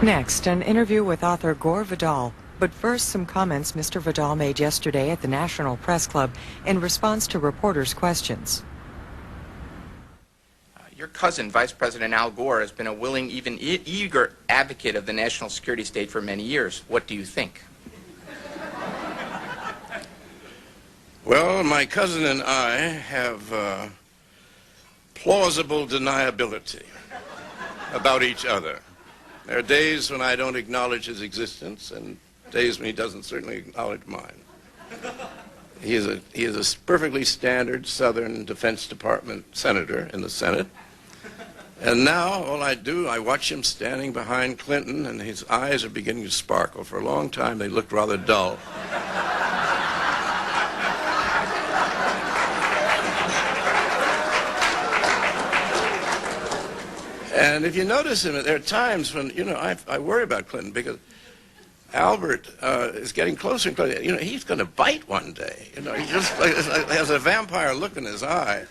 Next, an interview with author Gore Vidal. But first, some comments Mr. Vidal made yesterday at the National Press Club in response to reporters' questions. Your cousin, Vice President Al Gore, has been a willing, even eager advocate of the national security state for many years. What do you think? Well, my cousin and I have plausible deniability about each other. There are days when I don't acknowledge his existence, and days when he doesn't certainly acknowledge mine. He is a perfectly standard Southern Defense Department senator in the Senate. And now, all I do, I watch him standing behind Clinton, and his eyes are beginning to sparkle. For a long time, they looked rather dull. And if you notice him, there are times when, I worry about Clinton because Albert is getting closer and closer. He's going to bite one day. He just has a vampire look in his eye.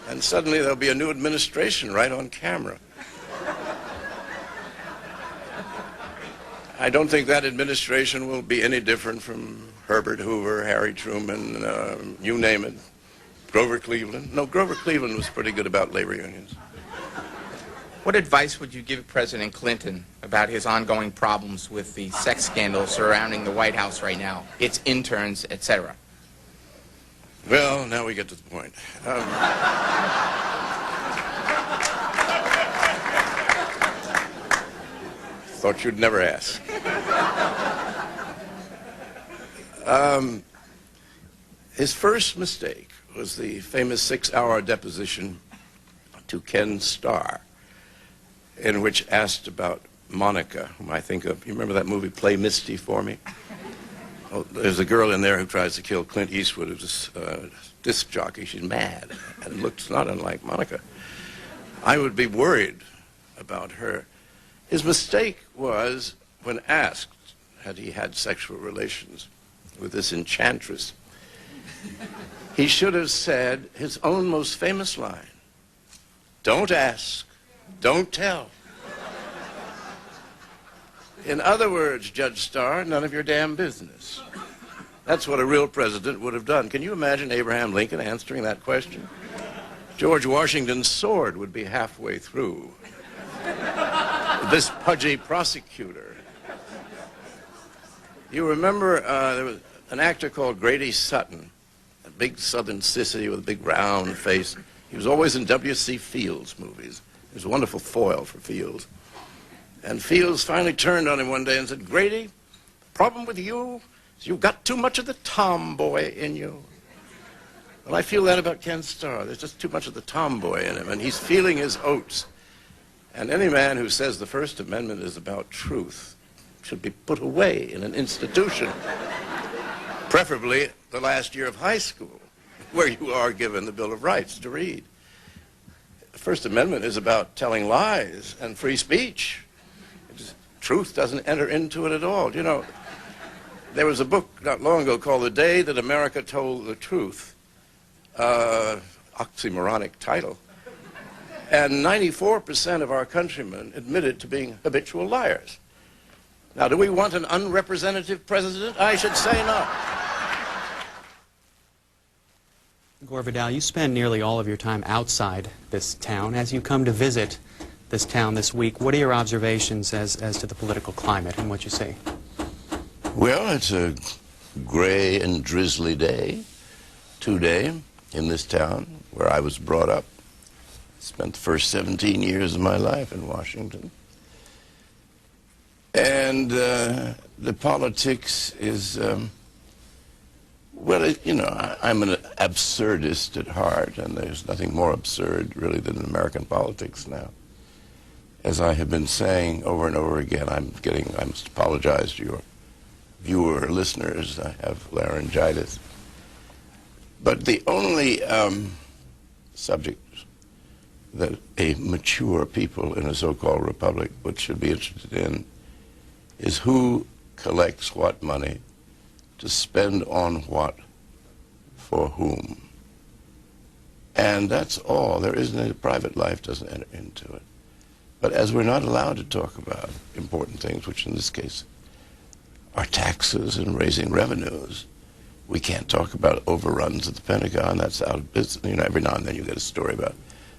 And suddenly there'll be a new administration right on camera. I don't think that administration will be any different from Herbert Hoover, Harry Truman, you name it. Grover Cleveland. No, Grover Cleveland was pretty good about labor unions. What advice would you give President Clinton about his ongoing problems with the sex scandal surrounding the White House right now, its interns, etc.? Well, now we get to the point. Thought you'd never ask. His first mistake was the famous 6-hour deposition to Ken Starr, in which asked about Monica, whom I think of. You remember that movie, Play Misty for Me? Oh, there's a girl in there who tries to kill Clint Eastwood, who's a disc jockey. She's mad and looks not unlike Monica. I would be worried about her. His mistake was when asked had he had sexual relations with this enchantress, he should have said his own most famous line, "Don't ask, don't tell." In other words, Judge Starr, none of your damn business. That's what a real president would have done. Can you imagine Abraham Lincoln answering that question? George Washington's sword would be halfway through. This pudgy prosecutor. You remember there was an actor called Grady Sutton, a big southern sissy with a big round face. He was always in W.C. Fields movies. He was a wonderful foil for Fields. And Fields finally turned on him one day and said, "Grady, the problem with you is you've got too much of the tomboy in you." Well, I feel that about Ken Starr. There's just too much of the tomboy in him, and he's feeling his oats. And any man who says the First Amendment is about truth should be put away in an institution, preferably the last year of high school, where you are given the Bill of Rights to read. The First Amendment is about telling lies and free speech. Truth doesn't enter into it at all. You know, there was a book not long ago called The Day That America Told the Truth, oxymoronic title, and 94% of our countrymen admitted to being habitual liars. Now, do we want an unrepresentative president? I should say not. Gore Vidal, you spend nearly all of your time outside this town. As you come to visit this town this week, what are your observations as to the political climate and what you see? Well, it's a gray and drizzly day today in this town where I was brought up. Spent the first 17 years of my life in Washington. And the politics is, well, you know, I'm an absurdist at heart, and there's nothing more absurd, really, than American politics now. As I have been saying over and over again, I must apologize to your viewer listeners. I have laryngitis. But the only subject that a mature people in a so-called republic should be interested in is who collects what money to spend on what for whom. And that's all. There isn't any private life, doesn't enter into it. But as we're not allowed to talk about important things, which in this case are taxes and raising revenues, we can't talk about overruns at the Pentagon. That's out of business. You know, every now and then you get a story about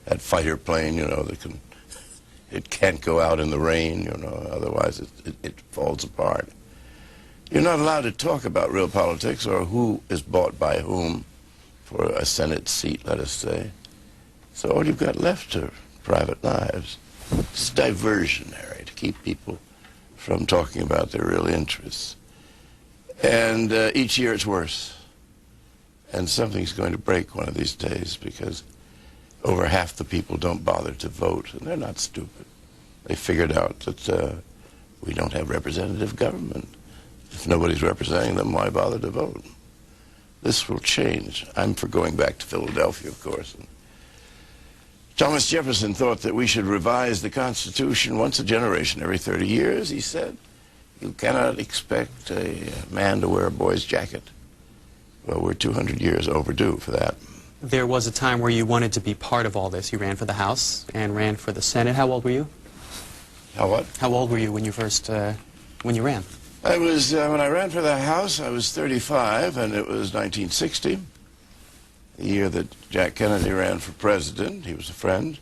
that fighter plane, you know, it can't go out in the rain, you know, otherwise it falls apart. You're not allowed to talk about real politics or who is bought by whom for a Senate seat, let us say. So all you've got left are private lives. It's diversionary to keep people from talking about their real interests. And each year it's worse. And something's going to break one of these days because over half the people don't bother to vote, and they're not stupid. They figured out that we don't have representative government. If nobody's representing them, why bother to vote? This will change. I'm for going back to Philadelphia, of course. And Thomas Jefferson thought that we should revise the Constitution once a generation, every 30 years, he said. You cannot expect a man to wear a boy's jacket. Well, we're 200 years overdue for that. There was a time where you wanted to be part of all this. You ran for the House and ran for the Senate. How old were you? How what? How old were you when you first, when you ran? I was, when I ran for the House, I was 35, and it was 1960, the year that Jack Kennedy ran for president. He was a friend,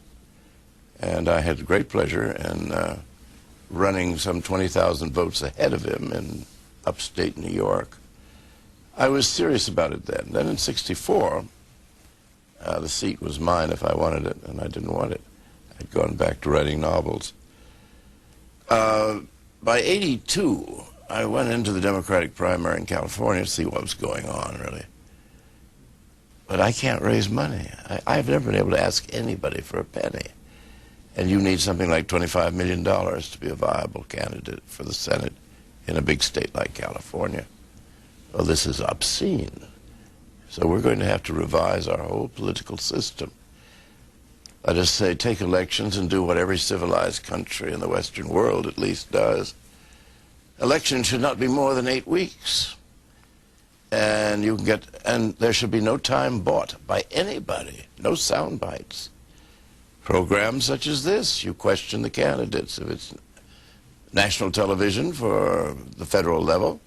and I had great pleasure in running some 20,000 votes ahead of him in upstate New York. I was serious about it then. Then in 64, the seat was mine if I wanted it, and I didn't want it. I'd gone back to writing novels. By 82, I went into the Democratic primary in California to see what was going on, really. But I can't raise money. I've never been able to ask anybody for a penny. And you need something like $25 million to be a viable candidate for the Senate in a big state like California. Well, this is obscene. So we're going to have to revise our whole political system. Let us say, take elections and do what every civilized country in the Western world at least does. Elections should not be more than 8 weeks. And you can get, and there should be no time bought by anybody, no sound bites. Programs such as this, you question the candidates. If it's national television for the federal level,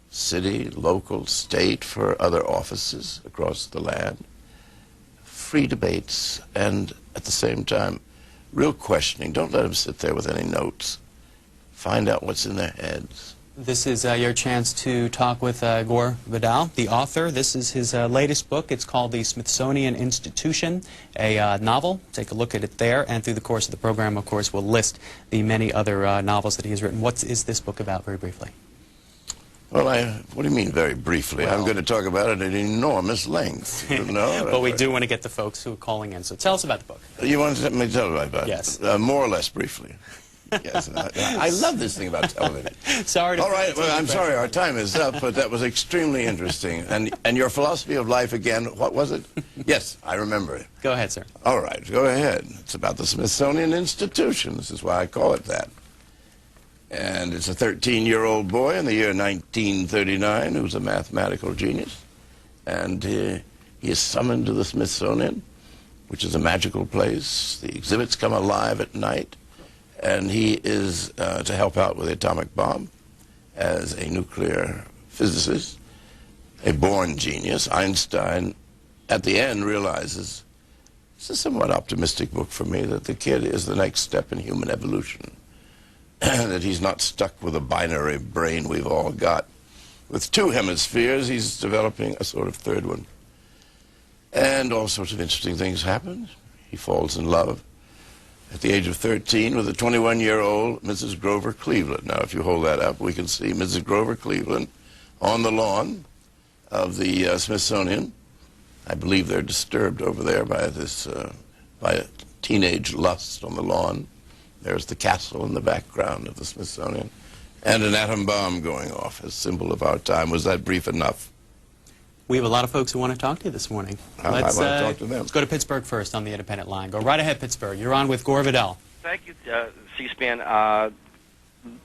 city, local, state for other offices across the land, free debates, and at the same time, real questioning. Don't let them sit there with any notes. Find out what's in their heads. This is your chance to talk with Gore Vidal, the author. This is his latest book. It's called The Smithsonian Institution, a novel. Take a look at it there. And through the course of the program, of course, we'll list the many other novels that he has written. What is this book about, very briefly? Well, what do you mean, very briefly? Well, I'm going to talk about it at enormous length. You know? But we do want to get the folks who are calling in. So tell us about the book. You want me to tell you about it? Yes. More or less briefly. Yes. I love this thing about television. Sorry to... All right, well, I'm sorry, our time is up, but that was extremely interesting. And your philosophy of life again, what was it? Yes, I remember it. Go ahead, sir. All right, go ahead. It's about the Smithsonian Institution. This is why I call it that. And it's a 13-year-old boy in the year 1939 who's a mathematical genius. And he is summoned to the Smithsonian, which is a magical place. The exhibits come alive at night. And he is to help out with the atomic bomb as a nuclear physicist, a born genius. Einstein, at the end, realizes, it's a somewhat optimistic book for me, that the kid is the next step in human evolution, that he's not stuck with a binary brain we've all got. With two hemispheres, he's developing a sort of third one. And all sorts of interesting things happen. He falls in love at the age of 13 with a 21-year-old Mrs. Grover Cleveland. Now, if you hold that up, we can see Mrs. Grover Cleveland on the lawn of the Smithsonian. I believe they're disturbed over there by this, by teenage lust on the lawn. There's the castle in the background of the Smithsonian, and an atom bomb going off, a symbol of our time. Was that brief enough? We have a lot of folks who want to talk to you this morning. I want to talk to them. Let's go to Pittsburgh first on the independent line. Go right ahead, Pittsburgh. You're on with Gore Vidal. Thank you, C-SPAN.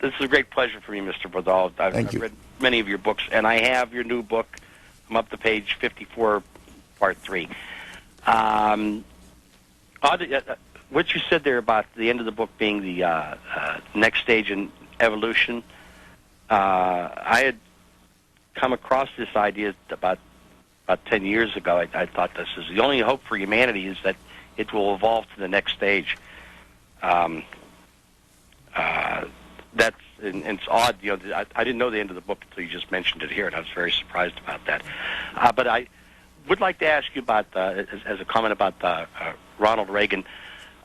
This is a great pleasure for me, Mr. Vidal. I've read many of your books, and I have your new book. I'm up to page 54, part 3. what you said there about the end of the book being the next stage in evolution, I had come across this idea about 10 years ago. I thought this is the only hope for humanity is that it will evolve to the next stage. That's and it's odd, you know. I didn't know the end of the book until you just mentioned it here, and I was very surprised about that. But I would like to ask you about, as a comment about Ronald Reagan.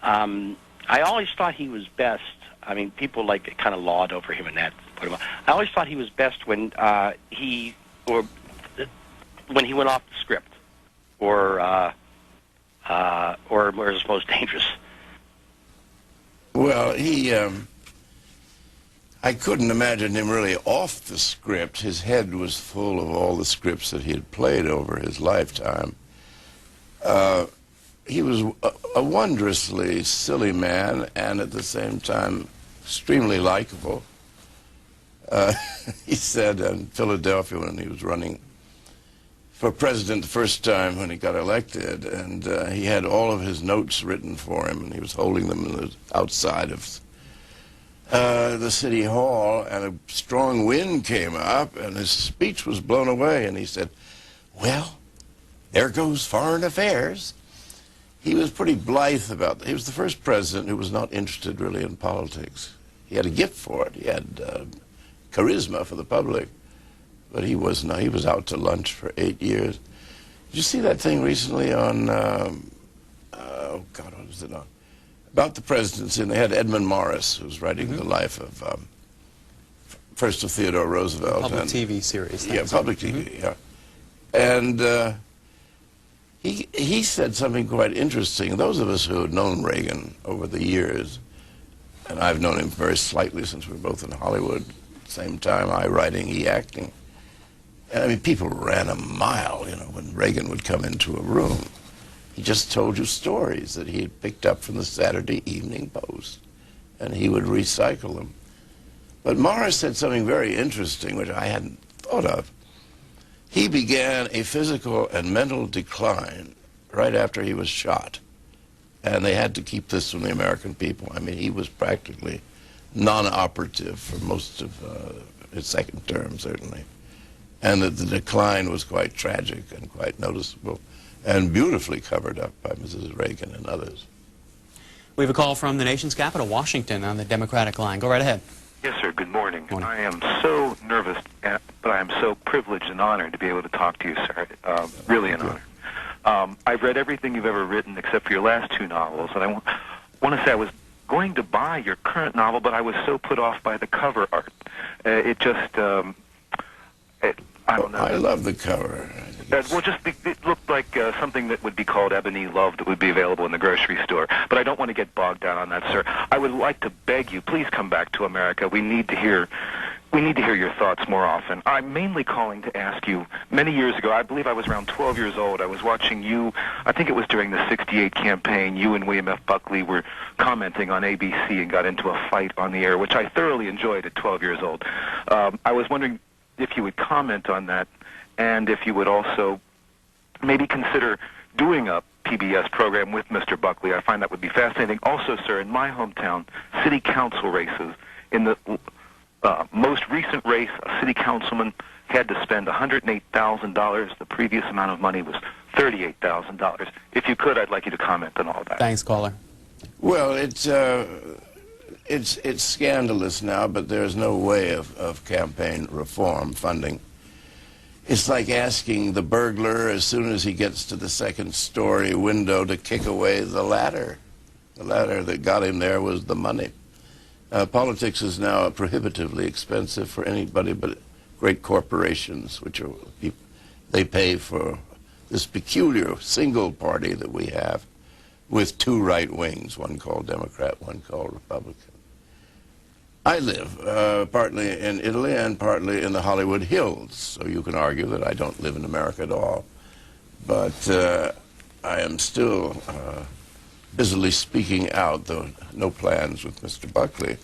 I always thought he was best. I mean, people like kind of laud over him and that. Put him. I always thought he was best when he went off the script, or was most dangerous. Well, I couldn't imagine him really off the script. His head was full of all the scripts that he had played over his lifetime. He was a wondrously silly man, and at the same time extremely likable. He said in Philadelphia when he was running for president the first time when he got elected, and he had all of his notes written for him, and he was holding them outside of the city hall, and a strong wind came up, and his speech was blown away, and he said, "Well, there goes foreign affairs." He was pretty blithe about that. He was the first president who was not interested really in politics. He had a gift for it. He had charisma for the public, but he was not. He was out to lunch for 8 years. Did you see that thing recently on, oh God, what was it on? About the presidency, and they had Edmund Morris, who was writing the life of, first of Theodore Roosevelt. Public TV series. Yeah, public TV, yeah. And he said something quite interesting. Those of us who had known Reagan over the years, and I've known him very slightly since we were both in Hollywood, same time, I writing, he acting. I mean, people ran a mile, you know, when Reagan would come into a room. He just told you stories that he had picked up from the Saturday Evening Post, and he would recycle them. But Morris said something very interesting, which I hadn't thought of. He began a physical and mental decline right after he was shot, and they had to keep this from the American people. I mean, he was practically non-operative for most of his second term, certainly, and that the decline was quite tragic and quite noticeable, and beautifully covered up by Mrs. Reagan and others. We have a call from the nation's capital, Washington, on the Democratic line. Go right ahead. Yes, sir. Good morning. Morning. I am so nervous, but I am so privileged and honored to be able to talk to you, sir. Really an honor. I've read everything you've ever written except for your last two novels, and I want to say I was going to buy your current novel, but I was so put off by the cover art. It just, I don't know. I love the cover. Well, it looked like something that would be called Ebony Love that would be available in the grocery store. But I don't want to get bogged down on that, sir. I would like to beg you, please come back to America. We need to hear your thoughts more often. I'm mainly calling to ask you, many years ago, I believe I was around 12 years old, I was watching you, I think it was during the 68 campaign, you and William F. Buckley were commenting on ABC and got into a fight on the air, which I thoroughly enjoyed at 12 years old. I was wondering if you would comment on that, and if you would also maybe consider doing a PBS program with Mr. Buckley. I find that would be fascinating. Also, sir, in my hometown, city council races, in the most recent race, a city councilman had to spend $108,000. The previous amount of money was $38,000. If you could, I'd like you to comment on all that. Thanks, caller. Well, it's scandalous now, but there's no way of campaign reform funding. It's like asking the burglar, as soon as he gets to the second-story window, to kick away the ladder. The ladder that got him there was the money. Politics is now prohibitively expensive for anybody but great corporations, which are they pay for this peculiar single party that we have with two right wings, one called Democrat, one called Republican. I live partly in Italy and partly in the Hollywood Hills, so you can argue that I don't live in America at all. But I am still busily speaking out, though no plans with Mr. Buckley.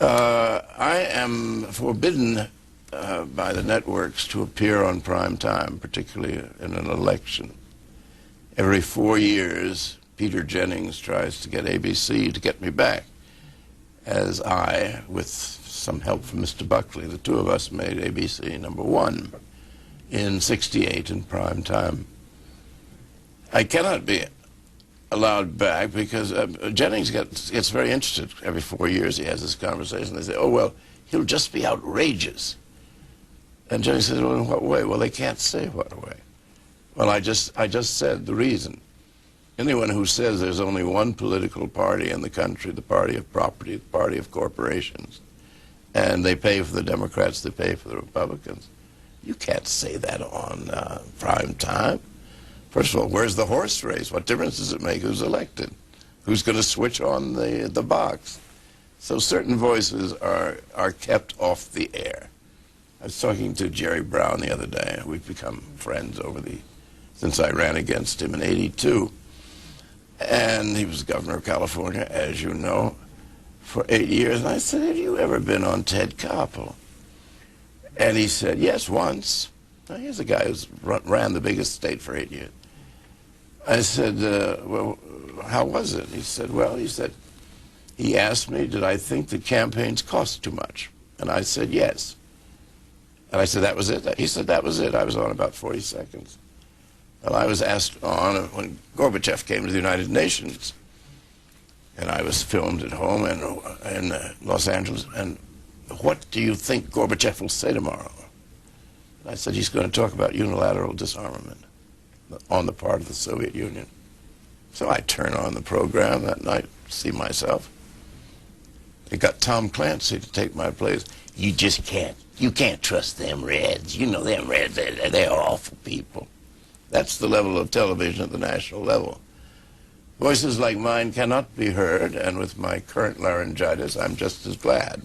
I am forbidden by the networks to appear on prime time, particularly in an election. Every 4 years, Peter Jennings tries to get ABC to get me back, as I, with some help from Mr. Buckley, the two of us made ABC #1 in '68 in prime time. I cannot be allowed back because Jennings gets very interested. Every 4 years he has this conversation. They say, oh, well, he'll just be outrageous. And Jennings says, well, in what way? Well, they can't say what way. Well, I just said the reason. Anyone who says there's only one political party in the country, the party of property, the party of corporations, and they pay for the Democrats, they pay for the Republicans, you can't say that on prime time. First of all, where's the horse race? What difference does it make who's elected? Who's going to switch on the box? So certain voices are kept off the air. I was talking to Jerry Brown the other day. We've become friends since I ran against him in '82. And he was governor of California, as you know, for 8 years. And I said, have you ever been on Ted Koppel? And he said, yes, once. Now, here's a guy who ran the biggest state for 8 years. I said, well, how was it? He said, well, he asked me, did I think that campaigns cost too much? And I said, yes. And I said, that was it? He said, that was it. I was on about 40 seconds. Well, I was asked on when Gorbachev came to the United Nations, and I was filmed at home in Los Angeles, and what do you think Gorbachev will say tomorrow? And I said, he's going to talk about unilateral disarmament on the part of the Soviet Union. So I turn on the program that night, see myself. They got Tom Clancy to take my place. You just can't. You can't trust them Reds. You know them Reds, they're awful people. That's the level of television at the national level. Voices like mine cannot be heard, and with my current laryngitis, I'm just as glad.